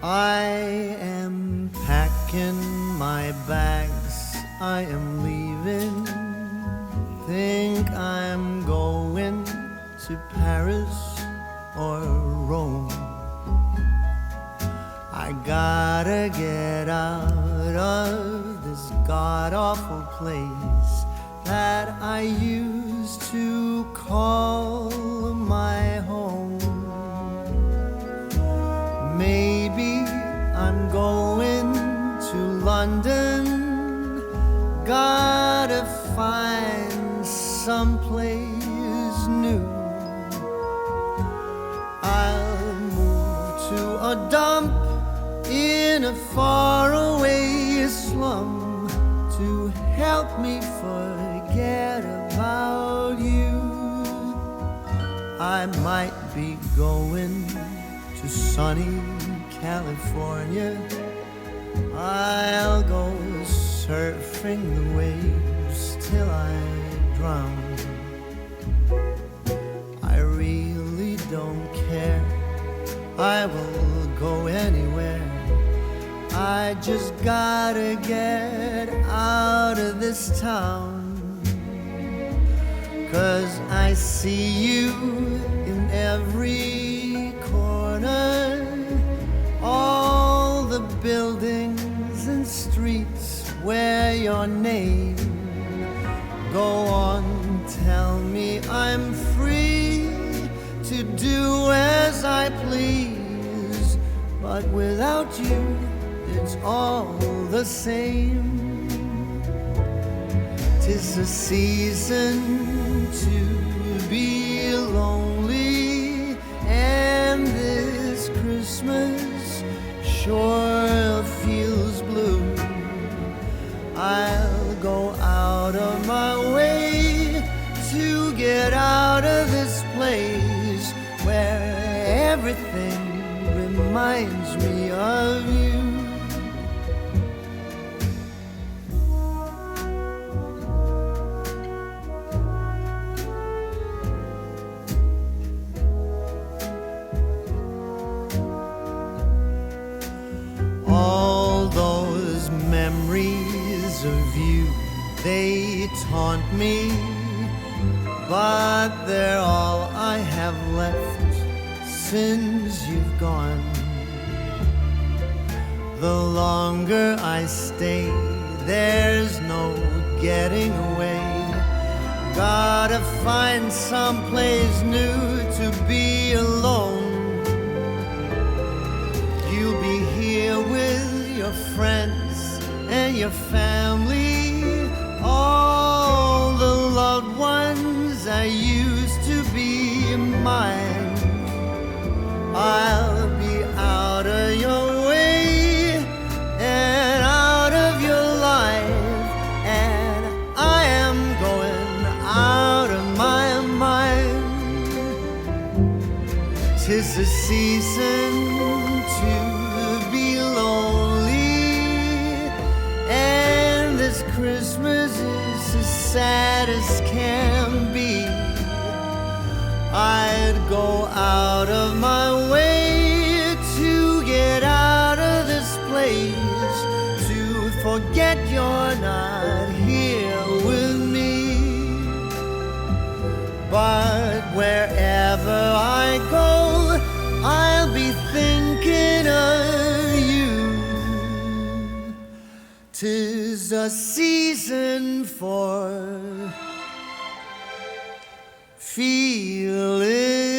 I am packing my bags, I am leaving. Think I'm going to Paris or Rome. I gotta get out of this god-awful place that I used to call my home. Maybe I'm going to London. Gotta find someplace new. I'll move to a dump in a faraway slum to help me forget about you. I might be going to sunny California. I'll go surfing the waves till I drown. I really don't care, I will go anywhere. I just gotta get out of this town. 'Cause I see you in every corner, all the buildings and streets where your name. Go on, tell me I'm free to do as I please, but without you it's all the same. 'Tis a season to be lonely, and this Christmas sure feels blue. I'll go out of my way to get out of this place where everything reminds me of you. All those memories of you, they taunt me, but they're all I have left since you've gone. The longer I stay, there's no getting away. Gotta find someplace new to be alone. You'll be here with your friends and your family, all the loved ones that used to be mine. I'll be out of your way and out of your life, and I am going out of my mind. 'Tis the season to be lonely, and this Christmas is as sad as can be. I'd go out of my way to get out of this place, to forget you're not here with me. But wherever I go, I'll be thinking of you. 'Tis a season for feeling